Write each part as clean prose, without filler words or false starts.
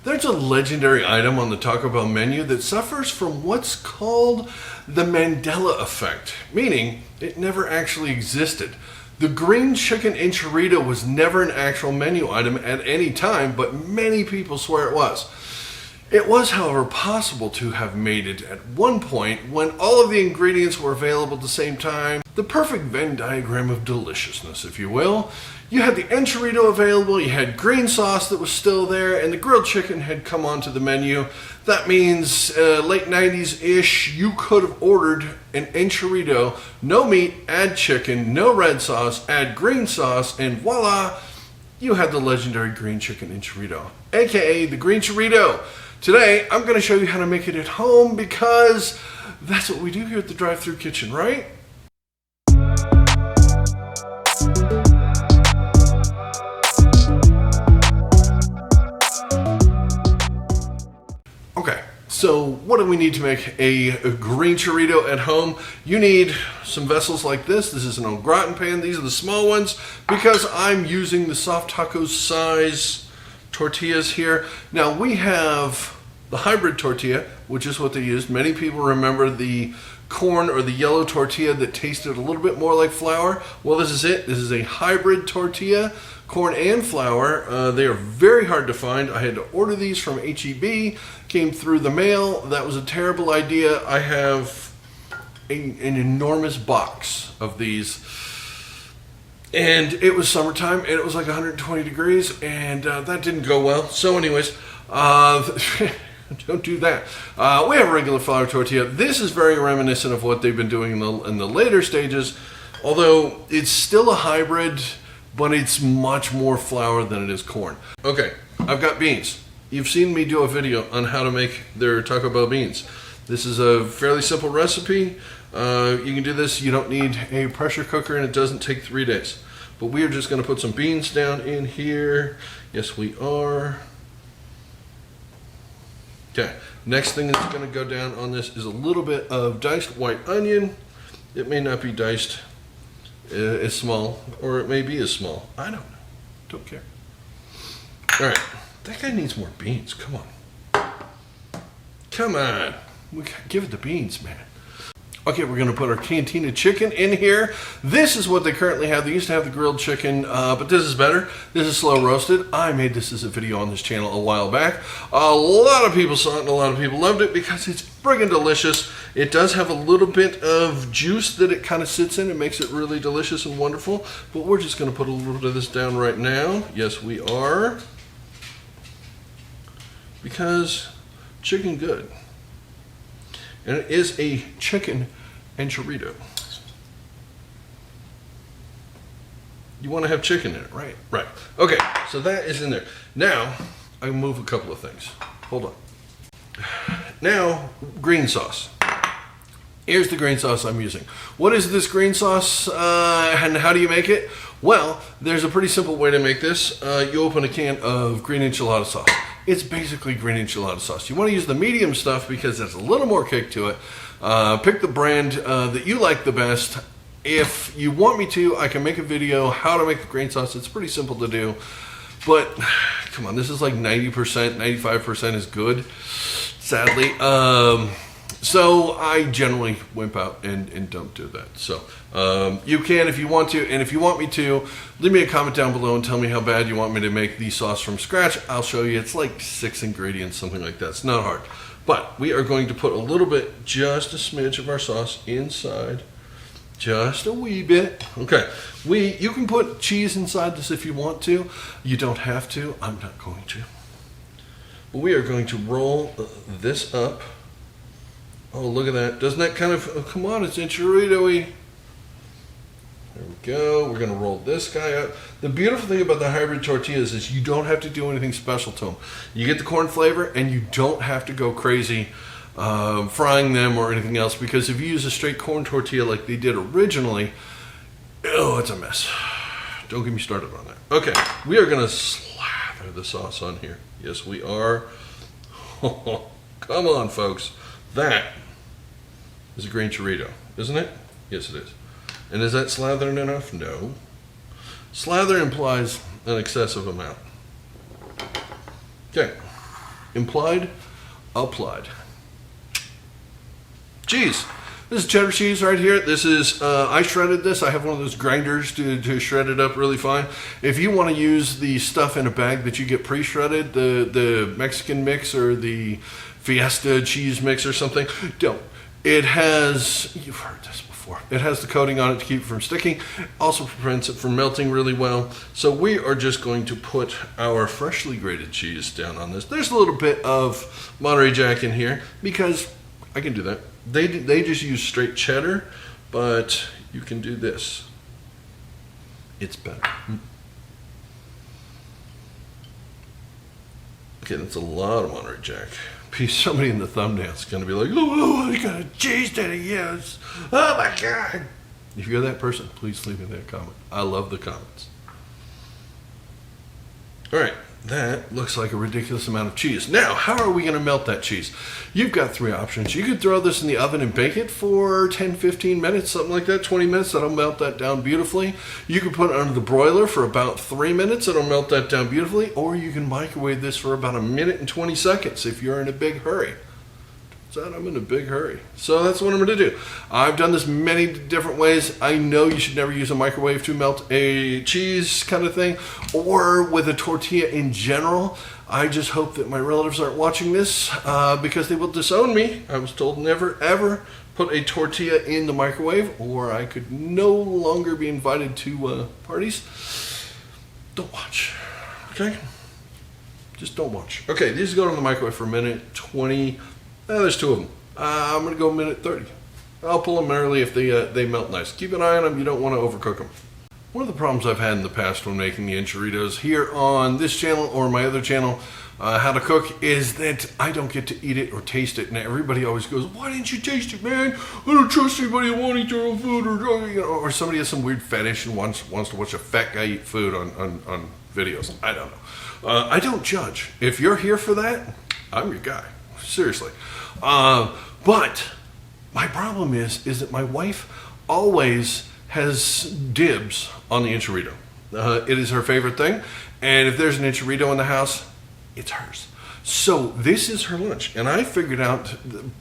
There's a legendary item on the Taco Bell menu that suffers from what's called the Mandela Effect, meaning it never actually existed. The Green Chicken Enchirito was never an actual menu item at any time, but many people swear it was. It was, however, possible to have made it at one point when all of the ingredients were available at the same time. The perfect Venn diagram of deliciousness, if you will. You had the enchirito available, you had green sauce that was still there, and the grilled chicken had come onto the menu. That means late 90s-ish, you could have ordered an enchirito, no meat, add chicken, no red sauce, add green sauce, and voila, you had the legendary Green Chicken Enchirito, aka the Green Chirito. Today, I'm going to show you how to make it at home because that's what we do here at the Drive-Thru Kitchen, right? Okay, so what do we need to make a green chirito at home? You need some vessels like this. This is an au gratin pan. These are the small ones because I'm using the soft tacos size tortillas here. Now we have the hybrid tortilla, which is what they used. Many people remember the corn or the yellow tortilla that tasted a little bit more like flour. Well, this is it. This is a hybrid tortilla, corn and flour. They are very hard to find. I had to order these from H-E-B. Came through the mail. That was a terrible idea. I have an enormous box of these. And it was summertime, and it was like 120 degrees, and that didn't go well. So anyways, don't do that. We have a regular flour tortilla. This is very reminiscent of what they've been doing in the later stages, although it's still a hybrid, but it's much more flour than it is corn. Okay, I've got beans. You've seen me do a video on how to make their Taco Bell beans. This is a fairly simple recipe. You can do this. You don't need a pressure cooker, and it doesn't take 3 days. But we are just going to put some beans down in here. Yes, we are. Okay, next thing that's going to go down on this is a little bit of diced white onion. It may not be diced as small, or it may be as small. I don't know. Don't care. All right, that guy needs more beans. Come on. Come on. We gotta give it the beans, man. Okay, we're going to put our cantina chicken in here. This is what they currently have. They used to have the grilled chicken, but this is better. This is slow roasted. I made this as a video on this channel a while back. A lot of people saw it and a lot of people loved it because it's friggin' delicious. It does have a little bit of juice that it kind of sits in. It makes it really delicious and wonderful. But we're just going to put a little bit of this down right now. Yes, we are. Because chicken good. And it is a chicken enchirito. You want to have chicken in it, right? Right. Okay, so that is in there. Now, I move a couple of things. Hold on. Now, green sauce. Here's the green sauce I'm using. What is this green sauce and how do you make it? Well, there's a pretty simple way to make this. You open a can of green enchilada sauce. It's basically green enchilada sauce. You want to use the medium stuff because there's a little more kick to it. Pick the brand that you like the best. If you want me to, I can make a video how to make the green sauce. It's pretty simple to do. But, come on, this is like 90%, 95% is good, sadly. So I generally wimp out and don't do that. So you can if you want to, and if you want me to, leave me a comment down below and tell me how bad you want me to make the sauce from scratch. I'll show you. It's like 6 ingredients, something like that. It's not hard. But we are going to put a little bit, just a smidge of our sauce inside. Just a wee bit. Okay. You can put cheese inside this if you want to. You don't have to. I'm not going to. But we are going to roll this up. Oh, look at that. Doesn't that kind of, oh, come on, it's enchirito-y. There we go. We're going to roll this guy out. The beautiful thing about the hybrid tortillas is you don't have to do anything special to them. You get the corn flavor and you don't have to go crazy frying them or anything else, because if you use a straight corn tortilla like they did originally, oh, it's a mess. Don't get me started on that. Okay, we are going to slather the sauce on here. Yes, we are. Come on, folks. That is a green chirito, isn't it? Yes, it is. And is that slathered enough? No. Slather implies an excessive amount. Okay. Implied, applied. Cheese. This is cheddar cheese right here. This is, I shredded this. I have one of those grinders to shred it up really fine. If you want to use the stuff in a bag that you get pre-shredded, the Mexican mix or the Fiesta cheese mix or something, don't. It has, you've heard this before, it has the coating on it to keep it from sticking. Also prevents it from melting really well. So we are just going to put our freshly grated cheese down on this. There's a little bit of Monterey Jack in here because I can do that. They just use straight cheddar, but you can do this. It's better. Okay, that's a lot of Monterey Jack. Somebody in the thumbnail is going to be like, oh, what kind of cheese did he use? Oh my God. If you're that person, please leave me that comment. I love the comments. All right, that looks like a ridiculous amount of cheese. Now, how are we going to melt that cheese? You've got three options. You could throw this in the oven and bake it for 10, 15 minutes, something like that, 20 minutes. That'll melt that down beautifully. You can put it under the broiler for about 3 minutes. It'll melt that down beautifully. Or you can microwave this for about 1 minute and 20 seconds if you're in a big hurry. I'm in a big hurry. So that's what I'm going to do. I've done this many different ways. I know you should never use a microwave to melt a cheese kind of thing or with a tortilla in general. I just hope that my relatives aren't watching this because they will disown me. I was told never ever put a tortilla in the microwave or I could no longer be invited to parties. Don't watch. Okay? Just don't watch. Okay, these go in the microwave for a minute, 20. There's two of them. I'm going to go a minute 30. I'll pull them early if they melt nice. Keep an eye on them. You don't want to overcook them. One of the problems I've had in the past when making the enchiritos here on this channel or my other channel, How to Cook, is that I don't get to eat it or taste it. And everybody always goes, why didn't you taste it, man? I don't trust anybody who won't eat their own food. Or somebody has some weird fetish and wants to watch a fat guy eat food on videos. I don't know. I don't judge. If you're here for that, I'm your guy. Seriously. But my problem is that my wife always has dibs on the enchirito. It is her favorite thing. And if there's an enchirito in the house, it's hers. So this is her lunch. And I figured out,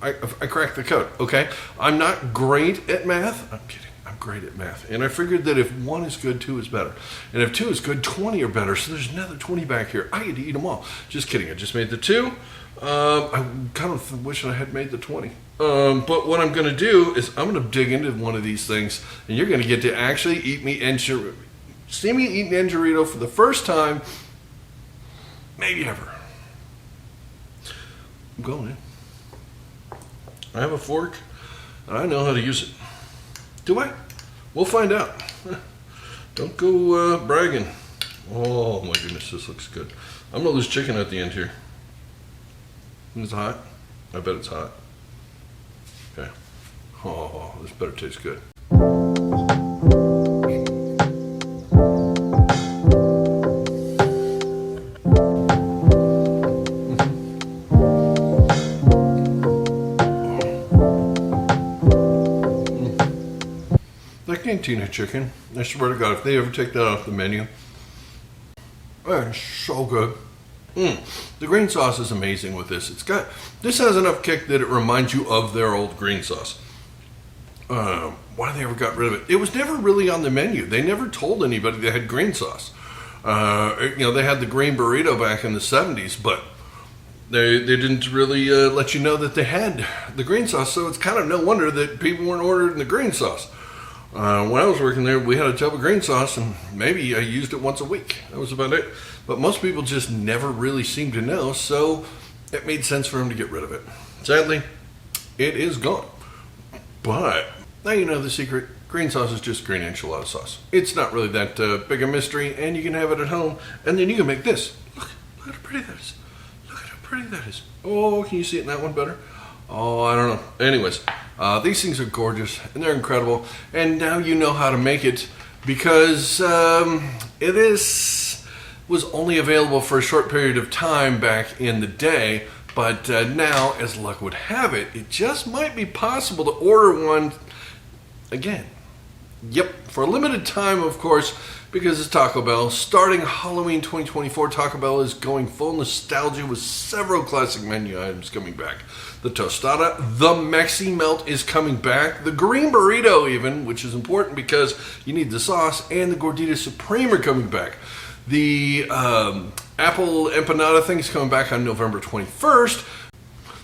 I cracked the code, okay? I'm not great at math. I'm kidding. I'm great at math. And I figured that if 1 is good, 2 is better. And if 2 is good, 20 are better. So there's another 20 back here. I get to eat them all. Just kidding. I just made the 2. I kind of wish I had made the 20. But what I'm going to do is I'm going to dig into one of these things, and you're going to get to actually eat me enchirito. See me eating enchirito for the first time, maybe ever. I'm going in. I have a fork, and I know how to use it. Do I? We'll find out. Don't go bragging. Oh my goodness, this looks good. I'm going to lose chicken at the end here. It's hot. I bet it's hot. Okay. Oh, this better taste good. That cantina chicken, I swear to God, if they ever take that off the menu, it's so good. The green sauce is amazing with this. This has enough kick that it reminds you of their old green sauce. Why they ever got rid of it? It was never really on the menu. They never told anybody they had green sauce. They had the green burrito back in the 70s, but they didn't really let you know that they had the green sauce. So it's kind of no wonder that people weren't ordering the green sauce. When I was working there, we had a tub of green sauce, and maybe I used it once a week. That was about it. But most people just never really seemed to know, so it made sense for them to get rid of it. Sadly, it is gone. But now you know the secret. Green sauce is just green enchilada sauce. It's not really that big a mystery, and you can have it at home, and then you can make this. Look how pretty that is. Look at how pretty that is. Oh, can you see it in that one better? Oh, I don't know. Anyways, these things are gorgeous, and they're incredible. And now you know how to make it because was only available for a short period of time back in the day. But now, as luck would have it, it just might be possible to order one again. Yep, for a limited time, of course, because it's Taco Bell. Starting Halloween 2024, Taco Bell is going full nostalgia with several classic menu items coming back. The tostada, the Mexi Melt is coming back. The Green Burrito even, which is important because you need the sauce, and the Gordita Supreme are coming back. The Apple Empanada thing is coming back on November 21st.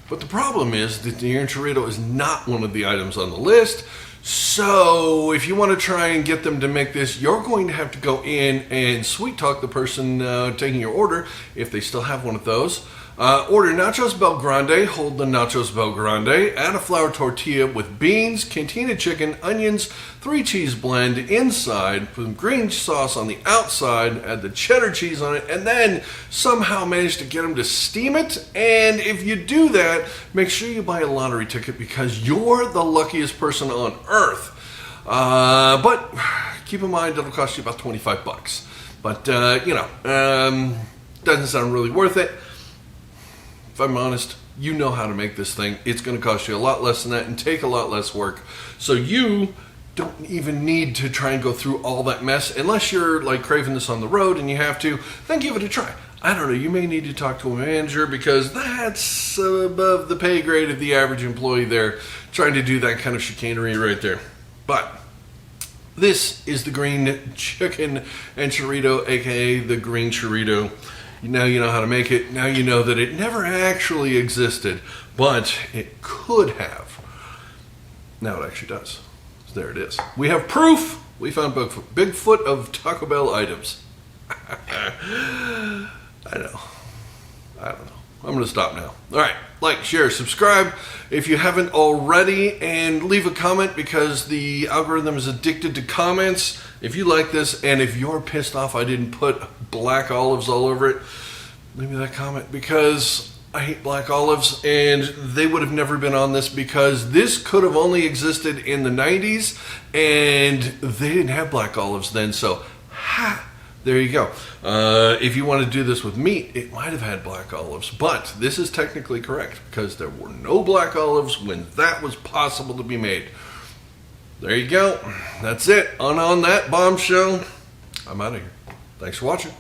But the problem is that the Enchirito is not one of the items on the list. So if you want to try and get them to make this, you're going to have to go in and sweet talk the person taking your order, if they still have one of those. Order Nachos Bel Grande, hold the Nachos Bel Grande, add a flour tortilla with beans, cantina chicken, onions, 3 cheese blend inside, put some green sauce on the outside, add the cheddar cheese on it, and then somehow manage to get them to steam it. And if you do that, make sure you buy a lottery ticket because you're the luckiest person on earth. But keep in mind it'll cost you about $25. But, doesn't sound really worth it. If I'm honest, you know how to make this thing. It's going to cost you a lot less than that and take a lot less work. So you don't even need to try and go through all that mess unless you're like craving this on the road and you have to, then give it a try. I don't know, you may need to talk to a manager because that's above the pay grade of the average employee there trying to do that kind of chicanery right there. But this is the Green Chicken Enchirito, aka the Green Chirito. Now you know how to make it. Now you know that it never actually existed, but it could have. Now it actually does. So there it is. We have proof. We found Bigfoot of Taco Bell items. I don't know. I'm going to stop now. All right. Like, share, subscribe if you haven't already, and leave a comment because the algorithm is addicted to comments. If you like this and if you're pissed off I didn't put black olives all over it, leave me that comment because I hate black olives and they would have never been on this because this could have only existed in the 90s and they didn't have black olives then. So, there you go. If you want to do this with meat, it might have had black olives, but this is technically correct because there were no black olives when that was possible to be made. There you go. That's it. On that bombshell, I'm out of here. Thanks for watching.